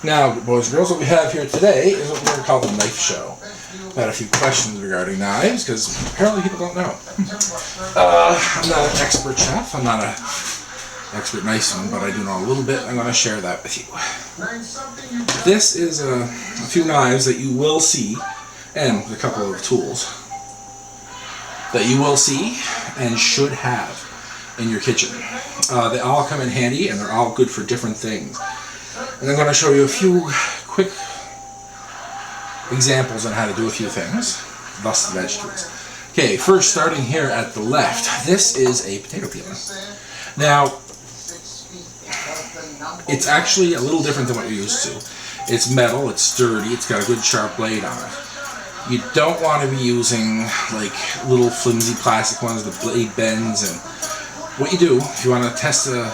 Now, boys and girls, what we have here today is what we're going to call the knife show. I've had a few questions regarding knives, because apparently people don't know. I'm not an expert chef, I'm not an expert knifesman, but I do know a little bit. I'm going to share that with you. This is a few knives that you will see, and a couple of tools that you will see and should have in your kitchen. They all come in handy, and they're all good for different things. And I'm going to show you a few quick examples on how to do a few things, thus the vegetables. Okay, first starting here at the left, this is a potato peeler. Now, it's actually a little different than what you're used to. It's metal, it's sturdy, it's got a good sharp blade on it. You don't want to be using like little flimsy plastic ones, the blade bends, and what you do, if you want to test a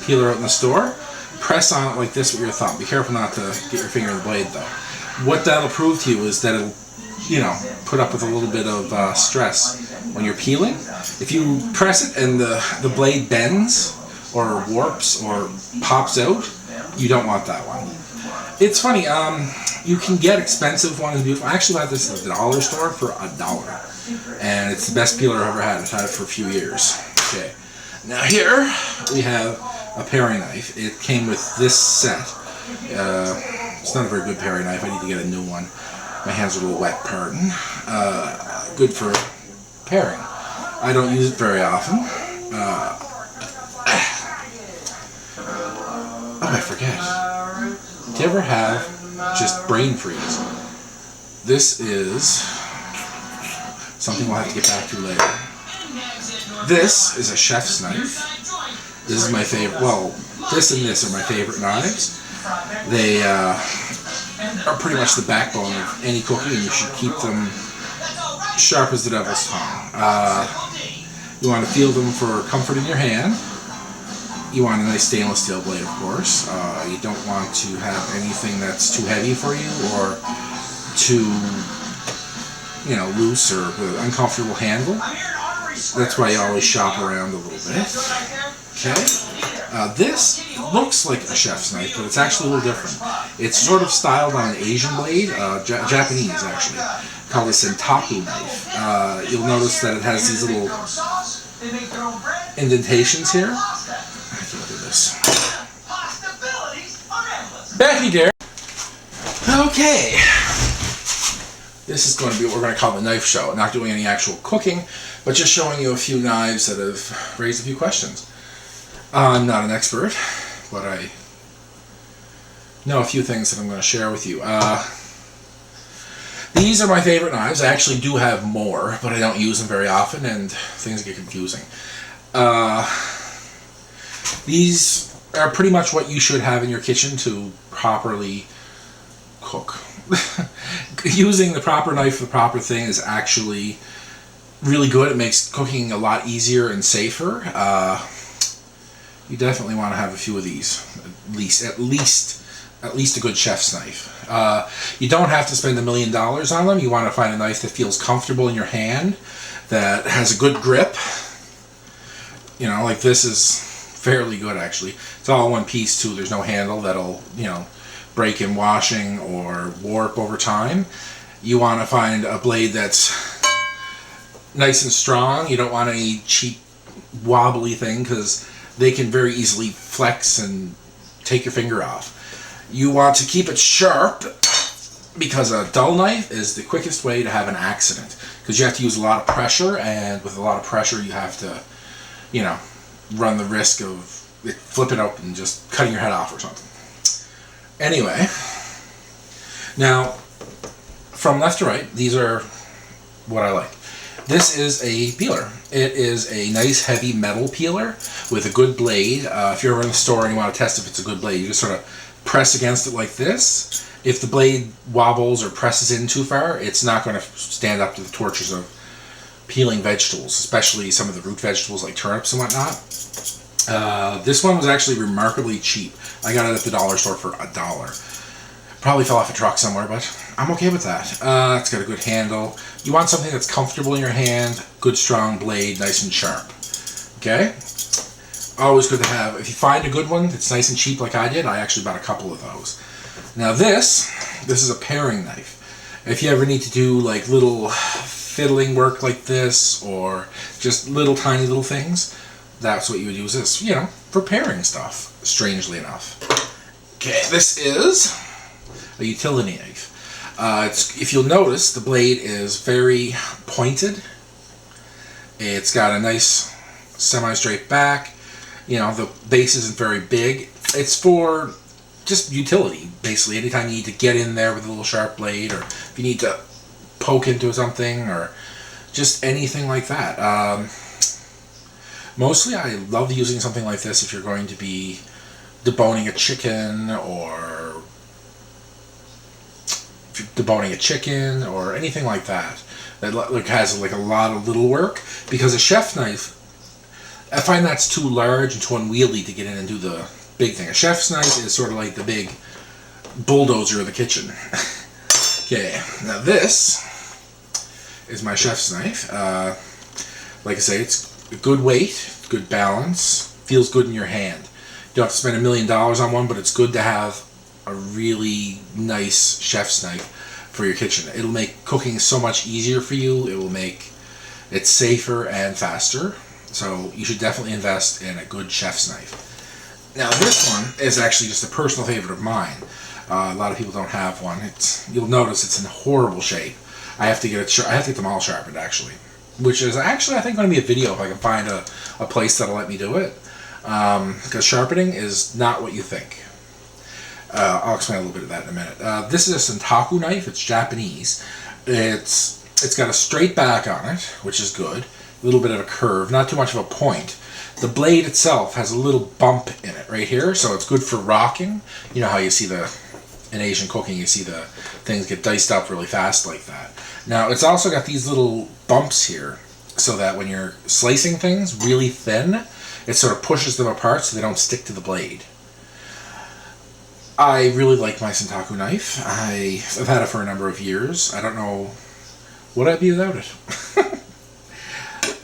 peeler out in the store, press on it like this with your thumb. Be careful not to get your finger in the blade though. What that'll prove to you is that it'll, put up with a little bit of stress when you're peeling. If you press it and the blade bends or warps or pops out, you don't want that one. It's funny, you can get expensive ones, beautiful. I actually got this at the dollar store for $1, and it's the best peeler I've ever had. I've had it for a few years. Okay, now here we have a paring knife. It came with this set. It's not a very good paring knife. I need to get a new one. My hands are a little wet, pardon. Good for paring. I don't use it very often. Oh, I forget. Do you ever have just brain freeze? This is something we'll have to get back to later. This is a chef's knife. This is my favorite. Well, this and this are my favorite knives. They are pretty much the backbone of any cooking, and you should keep them sharp as the devil's tongue. You want to feel them for comfort in your hand. You want a nice stainless steel blade, of course. You don't want to have anything that's too heavy for you or too, loose or with an uncomfortable handle. That's why you always shop around a little bit. Okay. This looks like a chef's knife, but it's actually a little different. It's sort of styled on an Asian blade, Japanese actually, called a Sentaku knife. You'll notice that it has these little indentations here. I can't do this. Becky, dear. Okay. This is going to be what we're going to call the knife show. Not doing any actual cooking, but just showing you a few knives that have raised a few questions. I'm not an expert, but I know a few things that I'm going to share with you. These are my favorite knives. I actually do have more, but I don't use them very often, and things get confusing. These are pretty much what you should have in your kitchen to properly cook. Using the proper knife for the proper thing is actually really good. It makes cooking a lot easier and safer. You definitely want to have a few of these, at least a good chef's knife. You don't have to spend $1 million on them. You want to find a knife that feels comfortable in your hand, that has a good grip. Like this is fairly good actually. It's all one piece too. There's no handle that'll, break in washing or warp over time. You want to find a blade that's nice and strong. You don't want any cheap wobbly thing, because they can very easily flex and take your finger off. You want to keep it sharp, because a dull knife is the quickest way to have an accident, because you have to use a lot of pressure, and with a lot of pressure you have to, run the risk of it flipping up and just cutting your head off or something. Anyway, now from left to right, these are what I like. This is a peeler. It is a nice heavy metal peeler with a good blade. If you're ever in the store and you want to test if it's a good blade, you just sort of press against it like this. If the blade wobbles or presses in too far, it's not going to stand up to the tortures of peeling vegetables, especially some of the root vegetables like turnips and whatnot. This one was actually remarkably cheap. I got it at the dollar store for $1. Probably fell off a truck somewhere, but I'm okay with that. It's got a good handle. You want something that's comfortable in your hand, good strong blade, nice and sharp. Okay? always good to have. If you find a good one that's nice and cheap like I did, I actually bought a couple of those. Now this is a paring knife. If you ever need to do like little fiddling work like this, or just little tiny little things, that's what you would use this, you know, for paring stuff, strangely enough. Okay, this is a utility knife. If you'll notice, the blade is very pointed. It's got a nice semi-straight back. You know, the base isn't very big. It's for just utility, basically. Anytime you need to get in there with a little sharp blade, or if you need to poke into something, or just anything like that. Mostly I love using something like this if you're going to be deboning a chicken, or anything like that like has like a lot of little work, because a chef knife, I find that's too large and too unwieldy to get in and do the big thing. A chef's knife is sort of like the big bulldozer of the kitchen. Okay, now this is my chef's knife. Like I say, it's a good weight, good balance, feels good in your hand. You don't have to spend $1 million on one, but it's good to have a really nice chef's knife for your kitchen. It'll make cooking so much easier for you. It will make it safer and faster. So you should definitely invest in a good chef's knife. Now this one is actually just a personal favorite of mine. A lot of people don't have one. You'll notice it's in horrible shape. I have to get them all sharpened, actually. Which is actually, I think, going to be a video if I can find a place that'll let me do it. Because sharpening is not what you think. I'll explain a little bit of that in a minute. This is a Sentoku knife. It's Japanese. It's got a straight back on it, which is good. A little bit of a curve, not too much of a point. The blade itself has a little bump in it right here, so it's good for rocking. You know how you see in Asian cooking, you see the things get diced up really fast like that. Now, it's also got these little bumps here, so that when you're slicing things really thin, it sort of pushes them apart so they don't stick to the blade. I really like my Sentoku knife. I've had it for a number of years. I don't know what I'd be without it.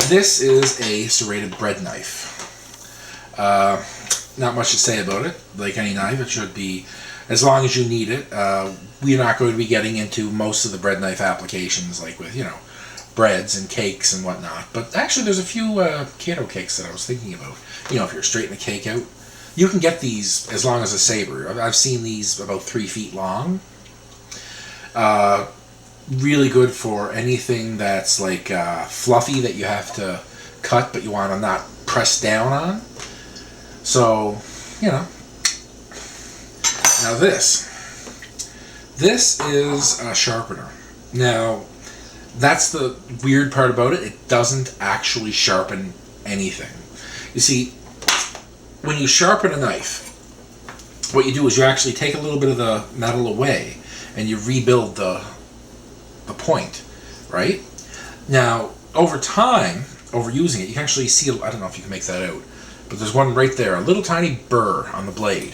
This is a serrated bread knife. Not much to say about it. Like any knife, it should be, as long as you need it. We're not going to be getting into most of the bread knife applications, like with, you know, breads and cakes and whatnot. But actually, there's a few keto cakes that I was thinking about. You know, if you're straightening a cake out, you can get these as long as a saber. I've seen these about 3 feet long. Really good for anything that's like fluffy that you have to cut but you want to not press down on. So, you know. Now this is a sharpener. Now, that's the weird part about it. It doesn't actually sharpen anything. You see, when you sharpen a knife, what you do is you actually take a little bit of the metal away and you rebuild the point, right? Now, over time, over using it, you can actually see, I don't know if you can make that out, but there's one right there, a little tiny burr on the blade.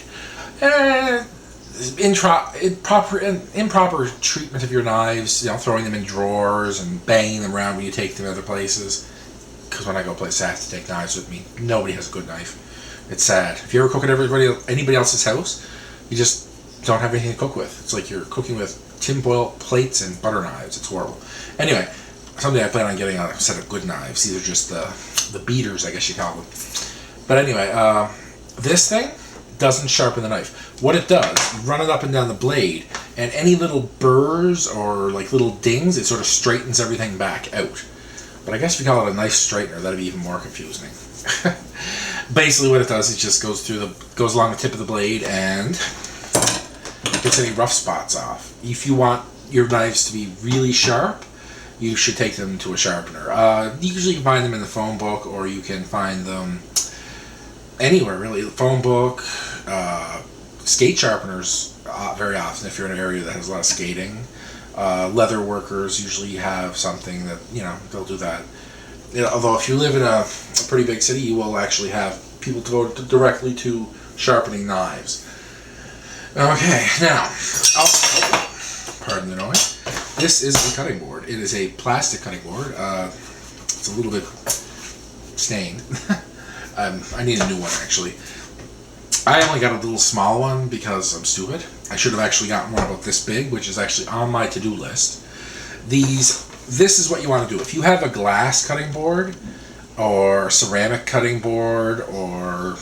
Improper treatment of your knives, you know, throwing them in drawers and banging them around when you take them to other places. Because when I go places, I have to take knives with me. Nobody has a good knife. It's sad. If you ever cook at anybody else's house, you just don't have anything to cook with. It's like you're cooking with tinfoil plates and butter knives. It's horrible. Anyway, someday I plan on getting a set of good knives. These are just the beaters, I guess you call them. But anyway, this thing doesn't sharpen the knife. What it does, you run it up and down the blade, and any little burrs or like little dings, it sort of straightens everything back out. But I guess if you call it a knife straightener, that'd be even more confusing. Basically what it does, it just goes along the tip of the blade and gets any rough spots off. If you want your knives to be really sharp, you should take them to a sharpener. Usually you can find them in the phone book, or you can find them anywhere really. The phone book, skate sharpeners very often if you're in an area that has a lot of skating. Leather workers usually have something that, you know, they'll do that. You know, although if you live in a pretty big city, you will actually have people to go directly to sharpening knives. Okay, now, also, pardon the noise, this is a cutting board. It is a plastic cutting board. It's a little bit stained. I need a new one, actually. I only got a little small one because I'm stupid. I should have actually gotten one about this big, which is actually on my to-do list. This is what you want to do. If you have a glass cutting board or ceramic cutting board or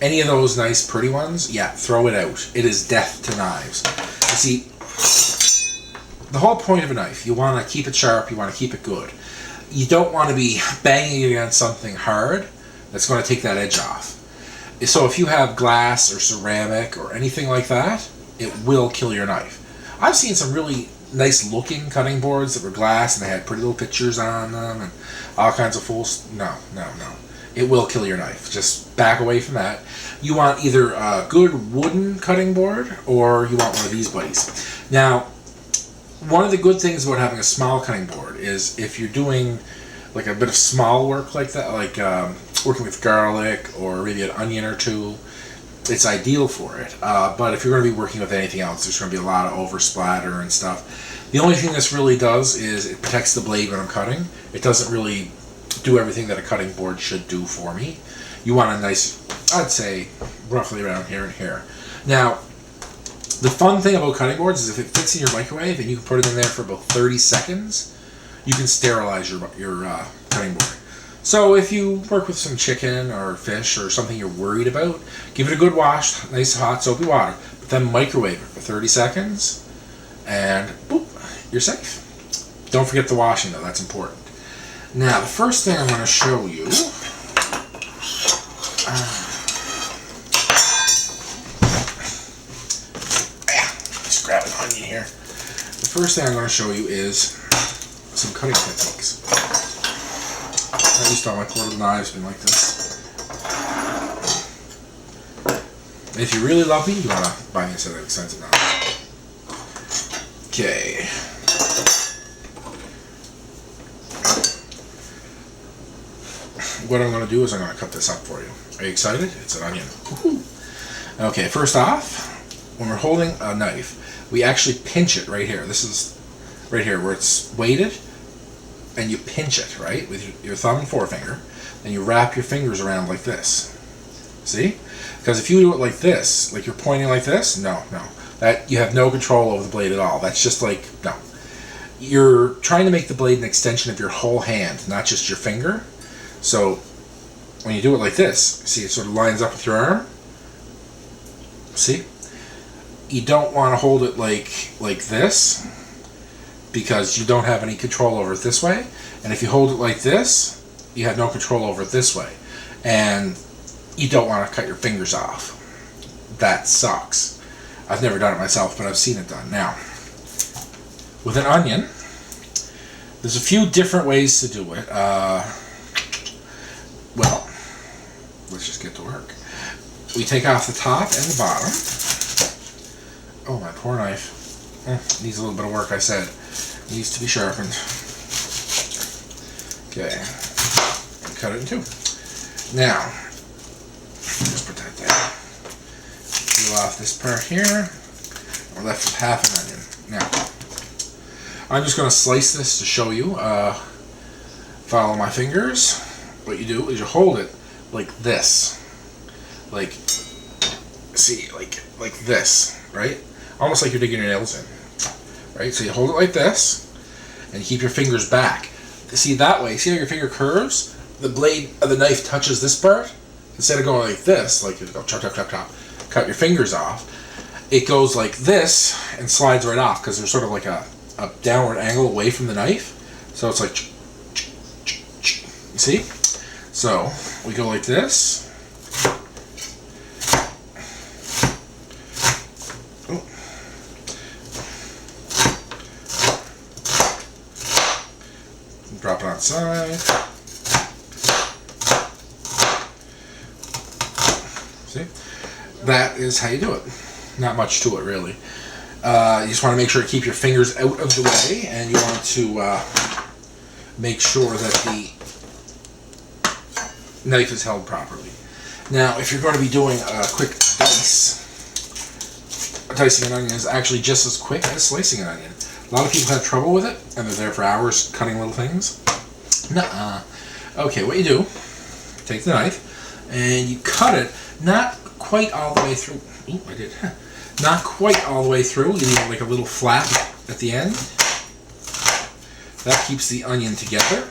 any of those nice pretty ones, yeah, throw it out. It is death to knives. You see, the whole point of a knife, you want to keep it sharp, you want to keep it good. You don't want to be banging it against something hard that's going to take that edge off. So if you have glass or ceramic or anything like that, it will kill your knife. I've seen some really nice looking cutting boards that were glass and they had pretty little pictures on them and all kinds of fools. No. It will kill your knife. Just back away from that. You want either a good wooden cutting board or you want one of these buddies. Now, one of the good things about having a small cutting board is if you're doing like a bit of small work like that, like working with garlic or maybe an onion or two, it's ideal for it. But if you're going to be working with anything else, there's going to be a lot of oversplatter and stuff. The only thing this really does is it protects the blade when I'm cutting. It doesn't really do everything that a cutting board should do for me. You want a nice, I'd say, roughly around here and here. Now, the fun thing about cutting boards is if it fits in your microwave and you can put it in there for about 30 seconds, you can sterilize your cutting board. So if you work with some chicken or fish or something you're worried about, give it a good wash, nice hot soapy water, but then microwave it for 30 seconds and boop, you're safe. Don't forget the washing though, that's important. Now the first thing I'm going to show you, just grab an onion here. The first thing I'm going to show you is some cutting techniques. At least all my portable knives have been like this. And if you really love me, you want to buy me a set of expensive knives. Okay. What I'm going to do is I'm going to cut this up for you. Are you excited? It's an onion. Woo-hoo. Okay, first off, when we're holding a knife, we actually pinch it right here. This is right here where it's weighted. And you pinch it, right, with your thumb and forefinger, and you wrap your fingers around like this. See? Because if you do it like this, like you're pointing like this, no, that you have no control over the blade at all. That's just like, no. You're trying to make the blade an extension of your whole hand, not just your finger. So when you do it like this, see, it sort of lines up with your arm. See? You don't want to hold it like this, because you don't have any control over it this way. And if you hold it like this, you have no control over it this way. And you don't want to cut your fingers off. That sucks. I've never done it myself, but I've seen it done. Now, with an onion, there's a few different ways to do it. Well, let's just get to work. We take off the top and the bottom. Oh, my poor knife. Needs a little bit of work, I said. Needs to be sharpened. Okay. And cut it in two. Now, just put that there. Peel off this part here. We're left with half an onion. Now, I'm just going to slice this to show you. Follow my fingers. What you do is you hold it like this. Like, see, like this, right? Almost like you're digging your nails in. Right, so you hold it like this, and you keep your fingers back. See, that way, see how your finger curves? The blade of the knife touches this part. Instead of going like this, like you go chop, chop, chop, chop, cut your fingers off, it goes like this and slides right off because there's sort of like a downward angle away from the knife. So it's like, you see? So we go like this. Drop it outside. See? That is how you do it. Not much to it, really. You just want to make sure to keep your fingers out of the way, and you want to make sure that the knife is held properly. Now, if you're going to be doing a quick dice, dicing an onion is actually just as quick as slicing an onion. A lot of people have trouble with it, and they're there for hours cutting little things. Nuh-uh. Okay, what you do, take the knife, and you cut it not quite all the way through. Ooh, I did. Not quite all the way through. You need like a little flap at the end. That keeps the onion together.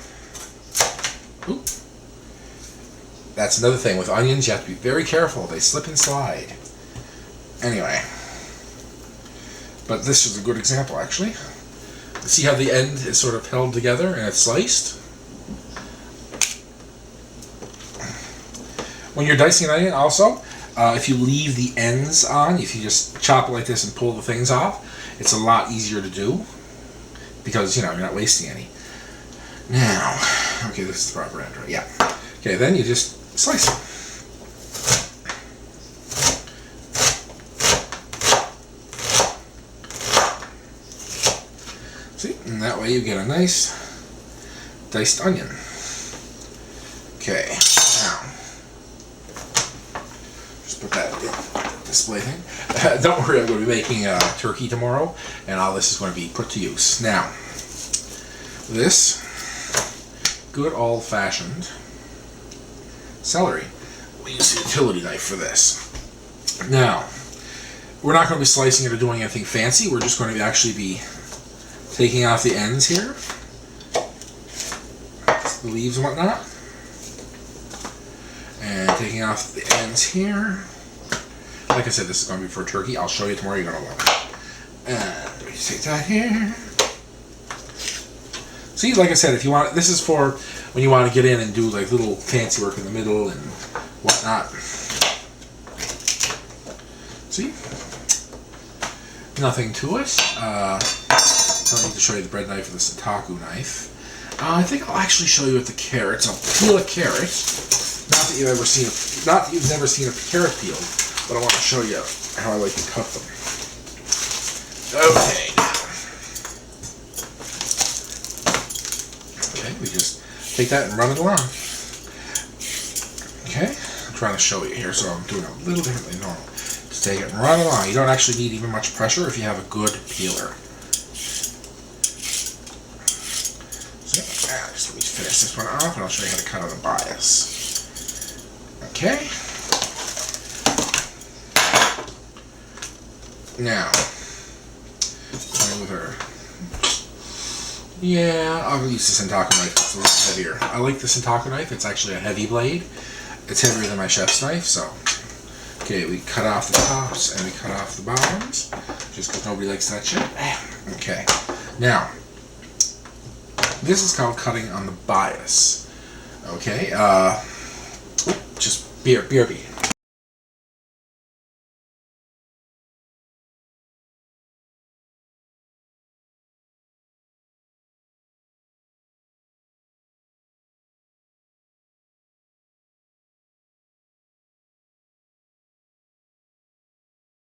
Ooh. That's another thing with onions. You have to be very careful. They slip and slide. Anyway. But this is a good example, actually. See how the end is sort of held together and it's sliced? When you're dicing an onion, also, if you leave the ends on, if you just chop it like this and pull the things off, it's a lot easier to do because, you're not wasting any. Now, okay, this is the proper end, right? Yeah. Okay, then you just slice it. See, and that way you get a nice diced onion. Okay, now, just put that in the display thing. Don't worry, I'm going to be making turkey tomorrow, and all this is going to be put to use. Now, this good old-fashioned celery. We use the utility knife for this. Now, we're not going to be slicing it or doing anything fancy. We're just going to actually be taking off the ends here, the leaves and whatnot, and taking off the ends here. Like I said, this is going to be for turkey. I'll show you tomorrow. You're going to love it. And we take that here. See, like I said, if you want, this is for when you want to get in and do like little fancy work in the middle and whatnot. See, nothing to it. Don't need to show you the bread knife or the Sataku knife. I think I'll actually show you with the carrots. I'll peel a carrot. Not that you've never seen a carrot peeled, but I want to show you how I like to cut them. Okay. Okay, we just take that and run it along. Okay, I'm trying to show you here, so I'm doing it a little differently than normal. Just take it and run it along. You don't actually need even much pressure if you have a good peeler. Just let me finish this one off and I'll show you how to cut on the bias. Okay. Now, with her. Yeah, I'll use the Sentaku knife. It's a little heavier. I like the Sentaku knife. It's actually a heavy blade. It's heavier than my chef's knife, so. Okay, we cut off the tops and we cut off the bottoms. Just because nobody likes that shit. Okay. Now, this is called cutting on the bias. Okay, just BRB.